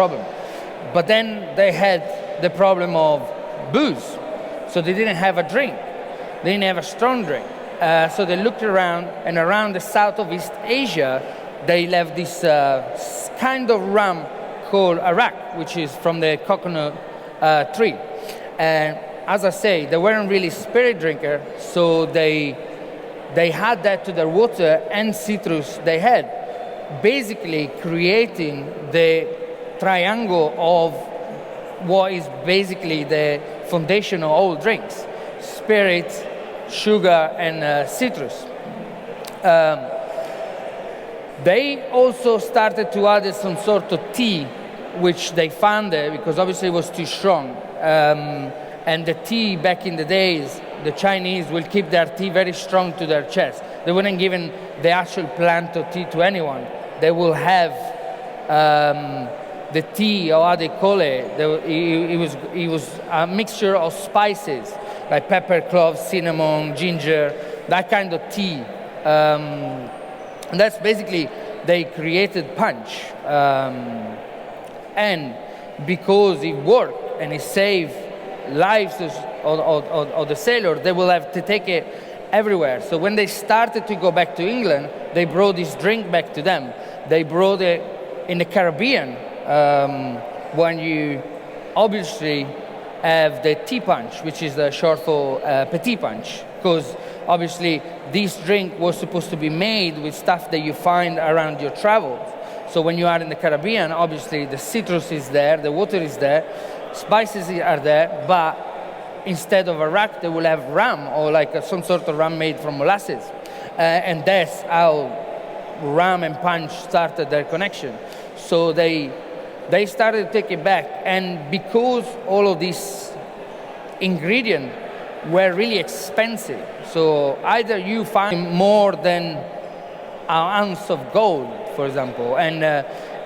problem. But then they had the problem of booze. So they didn't have a drink. They didn't have a strong drink. So they looked around, and around the south of East Asia, they left this kind of rum called arak, which is from the coconut tree. And as I say, they weren't really spirit drinkers, so they had that to their water and citrus they had, basically creating the triangle of what is basically the foundation of all drinks: spirit, sugar, and citrus. They also started to add some sort of tea, which they found there because obviously it was too strong. And the tea back in the days, the Chinese will keep their tea very strong to their chest. They wouldn't give the actual plant of tea to anyone. They will have the tea, or how they call it. It was a mixture of spices like pepper, cloves, cinnamon, ginger, that kind of tea. And that's basically, they created punch. And because it worked and it saved lives of the sailors, they will have to take it everywhere. So when they started to go back to England, they brought this drink back to them. They brought it in the Caribbean, when you obviously have the tea punch, which is the short for petit punch, because obviously this drink was supposed to be made with stuff that you find around your travels. So when you are in the Caribbean, obviously the citrus is there, the water is there, spices are there, but instead of arak, they will have rum, or like some sort of rum made from molasses. And that's how rum and punch started their connection. So they started to take it back, and because all of these ingredients were really expensive, so either you find more than an ounce of gold, for example, and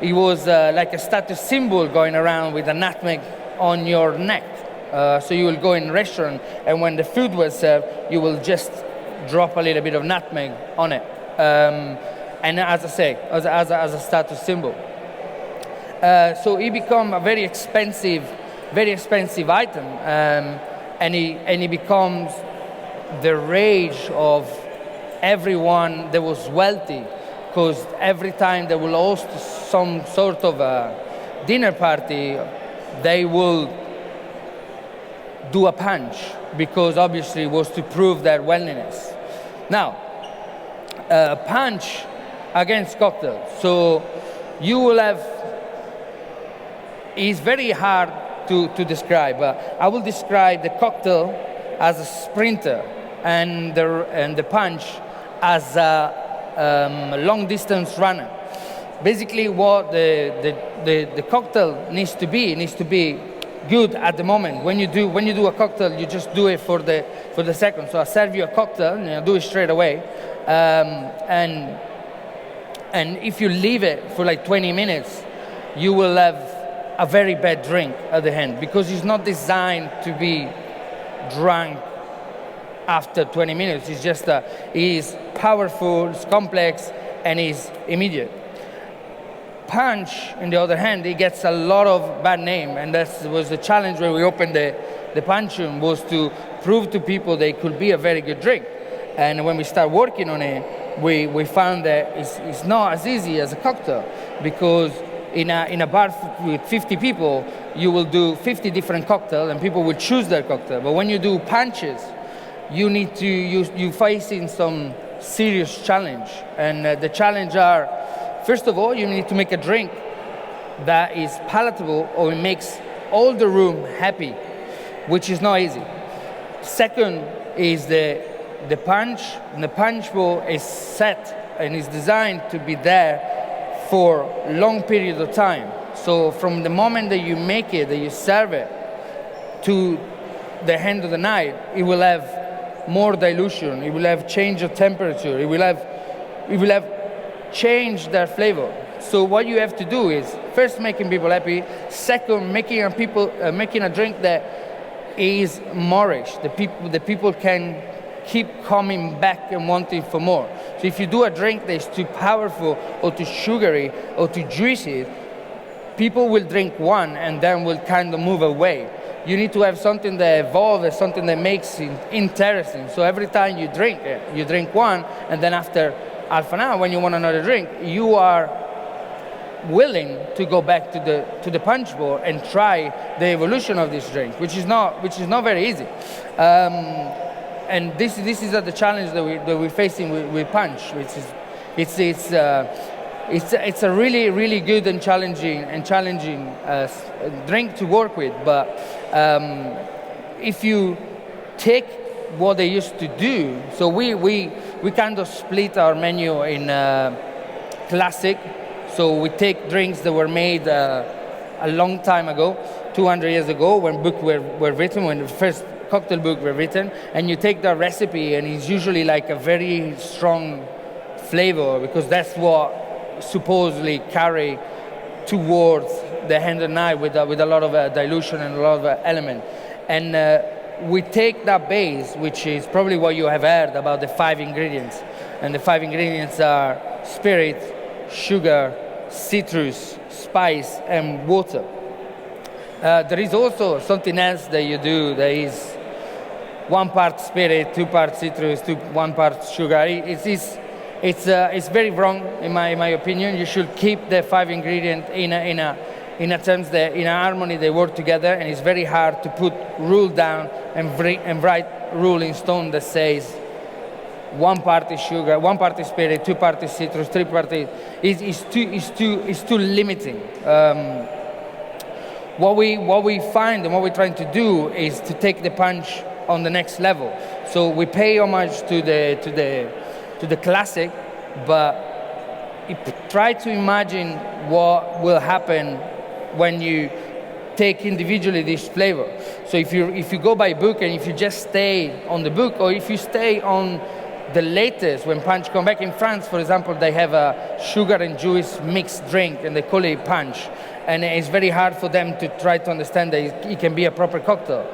it was like a status symbol going around with a nutmeg on your neck. So you will go in a restaurant, and when the food was served, you will just drop a little bit of nutmeg on it. And as I say, as a status symbol. So it become a very expensive item, and it becomes the rage of everyone that was wealthy, because every time they will host some sort of a dinner party, they will do a punch, because obviously it was to prove their wealthiness. Now, punch against cocktail. So you will have, it's very hard to describe. I will describe the cocktail as a sprinter, and the punch as a long distance runner. Basically, what the cocktail needs to be good at the moment. When you do a cocktail, you just do it for the second. So I serve you a cocktail, and I do it straight away. And if you leave it for like 20 minutes, you will have a very bad drink at the end, because it's not designed to be drunk after 20 minutes. It's just it's powerful, it's complex, and it's immediate. Punch, on the other hand, it gets a lot of bad name, and that was the challenge when we opened the punch room, was to prove to people that it could be a very good drink. And when we start working on it, we found that it's not as easy as a cocktail, because in a bar with 50 people, you will do 50 different cocktails, and people will choose their cocktail. But when you do punches, you're facing some serious challenge, and the challenge are, first of all, you need to make a drink that is palatable, or it makes all the room happy, which is not easy. Second is the punch, and the punch bowl is set and is designed to be there for long period of time. So from the moment that you make it, that you serve it, to the end of the night, it will have more dilution, it will have change of temperature, it will have change their flavor. So what you have to do is, first, making people happy. Second, making a drink that is moreish. The people can keep coming back and wanting for more. So if you do a drink that is too powerful or too sugary or too juicy, people will drink one and then will kind of move away. You need to have something that evolves, something that makes it interesting. So every time you drink one, and then after half an hour, when you want another drink, you are willing to go back to the punch bowl and try the evolution of this drink, which is not very easy. And this is the challenge that we're facing with punch, which is it's a really good and challenging drink to work with. But if you take what they used to do, so we kind of split our menu in classic. So we take drinks that were made a long time ago, 200 years ago, when books were written, when the first cocktail book were written, and you take the recipe, and it's usually like a very strong flavor, because that's what supposedly carry towards the hand and knife with a lot of dilution and a lot of element. And we take that base, which is probably what you have heard about the 5 ingredients. And the 5 ingredients are spirit, sugar, citrus, spice, and water. There is also something else that you do that is 1 part spirit, 2 parts citrus, 1 part sugar. It's very wrong in my opinion. You should keep the 5 ingredients in a terms that in a harmony they work together, and it's very hard to put rule down and write rule in stone that says 1 part is sugar, 1 part is spirit, 2 parts is citrus, 3 parts is too limiting. What we find and what we're trying to do is to take the punch on the next level. So we pay homage to the classic, but try to imagine what will happen when you take individually this flavor. So if you go by book, and if you just stay on the book, or if you stay on the latest, when punch come back in France, for example, they have a sugar and juice mixed drink, and they call it punch. And it's very hard for them to try to understand that it can be a proper cocktail.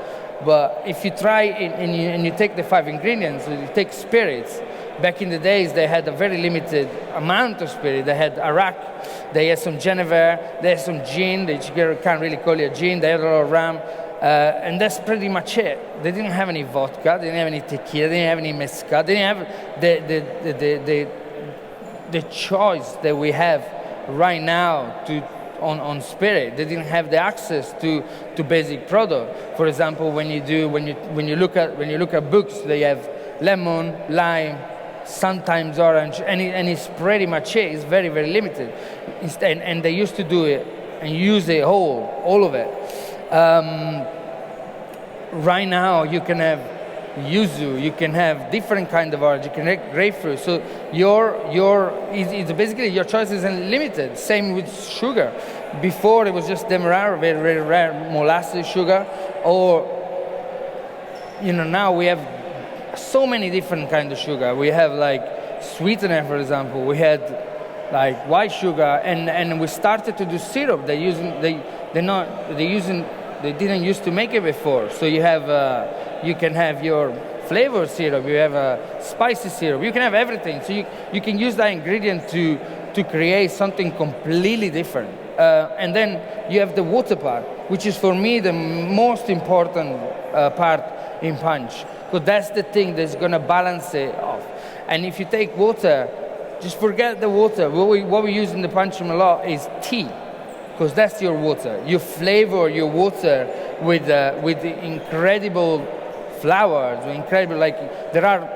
But if you try and you take the 5 ingredients, you take spirits. Back in the days, they had a very limited amount of spirit. They had Arak, they had some Genever, they had some gin, that you can't really call it a gin, they had a lot of rum, and that's pretty much it. They didn't have any vodka, they didn't have any tequila, they didn't have any mezcal, they didn't have the choice that we have right now on spirit. They didn't have the access to basic product. For example, when you look at books, they have lemon, lime, sometimes orange, and it's pretty much it. It's very, very limited. And they used to do it and use it all of it. Right now, you can have yuzu, you can have different kind of orange, you can have grapefruit. So it's basically your choice is unlimited. Same with sugar. Before it was just demerara, very, very rare molasses sugar, or now we have so many different kinds of sugar. We have like sweetener, for example. We had like white sugar, and we started to do syrup. They didn't used to make it before. So you can have your flavor syrup. You have a spicy syrup. You can have everything. So you can use that ingredient to create something completely different. And then you have the water part, which is for me the most important part in punch, because that's the thing that's going to balance it off. And if you take water, just forget the water. What we use in the punch room a lot is tea, because that's your water. You flavor your water with the incredible flowers, there are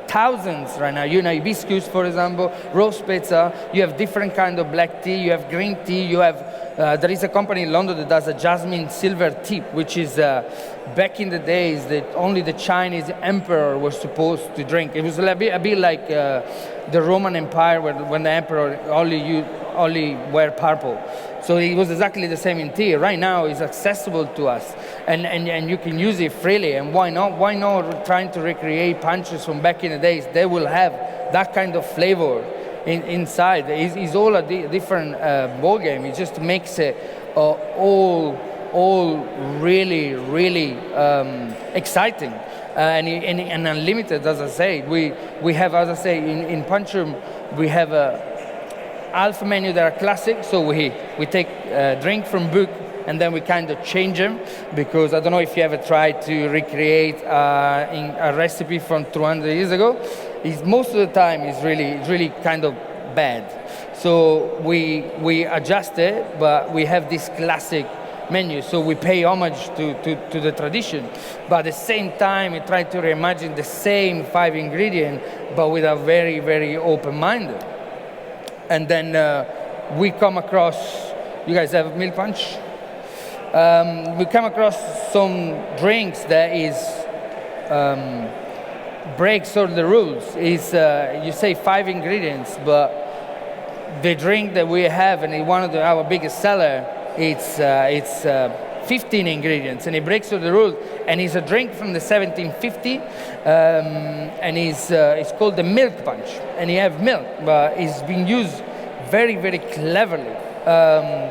thousands right now. Hibiscus, for example, rose pizza. You have different kind of black tea. You have green tea. You have there is a company in London that does a jasmine silver tip, which is back in the days that only the Chinese emperor was supposed to drink. It was a bit like the Roman Empire, when the emperor only wear purple. So it was exactly the same in tea. Right now, it's accessible to us, and you can use it freely. And why not? Why not trying to recreate punches from back in the days? They will have that kind of flavor inside. It's all a different ball game. It just makes it all really, really exciting and unlimited. As I say, we have, as I say, in punch room, we have half menu that are classic, so we take drink from book and then we kind of change them, because I don't know if you ever tried to recreate a recipe from 200 years ago. Most of the time it's really kind of bad. So we adjust it, but we have this classic menu, so we pay homage to the tradition, but at the same time we try to reimagine the same 5 ingredients, but with a very open mind. And then we come across, you guys have milk punch? We come across some drinks that is breaks all the rules. Is you say 5 ingredients, but the drink that we have, and one of our biggest seller, it's 15 ingredients, and it breaks all the rules. And it's a drink from the 1750, and it's called the milk punch. And you have milk, but it's been used very cleverly.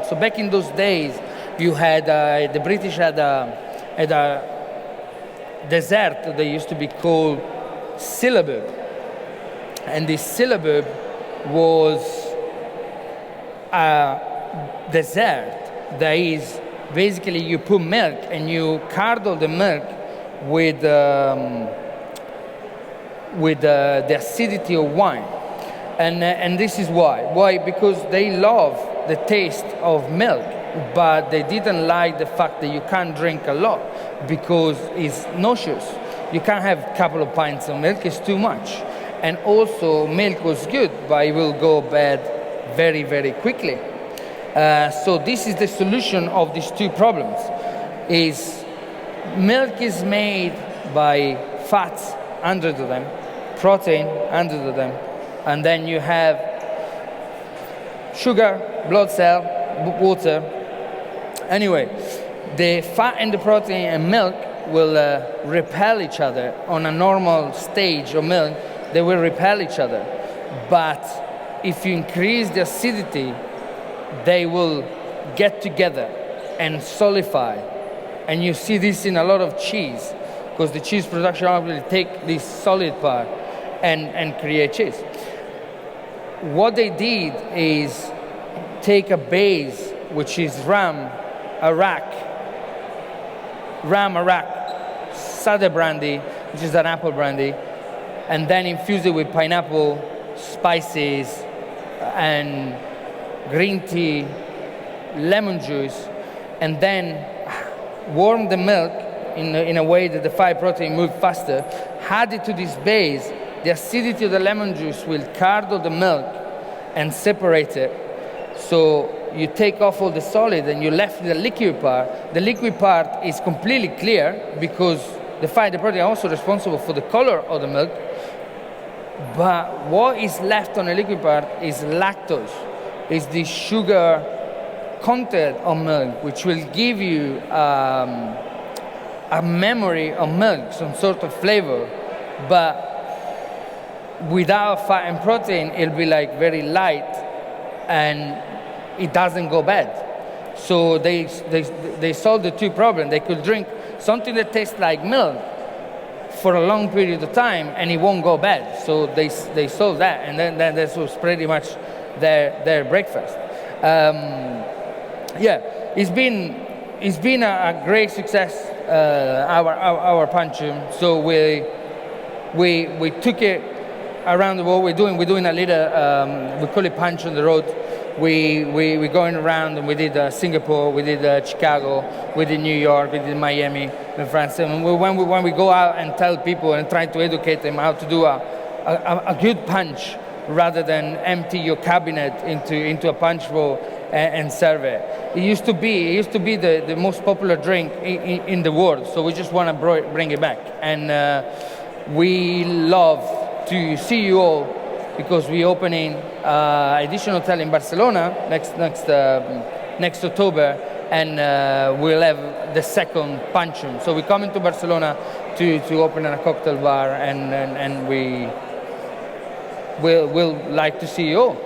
So back in those days, you had the British had a dessert that used to be called syllabub, and this syllabub was a dessert that is basically you put milk and you curdle the milk with the acidity of wine, and this is why because they love the taste of milk, but they didn't like the fact that you can't drink a lot because it's nauseous. You can't have a couple of pints of milk, it's too much. And also milk was good, but it will go bad very quickly. So this is the solution of these two problems. Is milk is made by fats under them, protein under them, and then you have sugar, blood cell, water. Anyway, the fat and the protein and milk will repel each other. On a normal stage of milk, they will repel each other. But if you increase the acidity, they will get together and solidify. And you see this in a lot of cheese, because the cheese production will take this solid part and create cheese. What they did is take a base, which is ram, Iraq, cider brandy, which is an apple brandy, and then infuse it with pineapple, spices, and green tea, lemon juice, and then warm the milk in a way that the fat protein moves faster. Add it to this base. The acidity of the lemon juice will curdle the milk and separate it. So you take off all the solid and you left the liquid part. The liquid part is completely clear because the fat and the protein are also responsible for the color of the milk. But what is left on the liquid part is lactose. It's the sugar content of milk, which will give you a memory of milk, some sort of flavor. But without fat and protein, it'll be like very light and it doesn't go bad. So they solved the two problems. They could drink something that tastes like milk for a long period of time and it won't go bad. So they solved that, and then that was pretty much their breakfast. Yeah, it's been a great success, our punchum. So we took it around the world. We're doing a little, we call it punch on the road. We're going around, and we did Singapore, we did Chicago, we did New York, we did Miami, and France. And when we go out and tell people and try to educate them how to do a good punch, rather than empty your cabinet into a punch bowl and serve it. It used to be the most popular drink in the world. So we just want to bring it back, and we love to see you all, because we're opening Edition Hotel in Barcelona next October, and we'll have the second punchum. So we're coming to Barcelona to open a cocktail bar, and we'll like to see you all.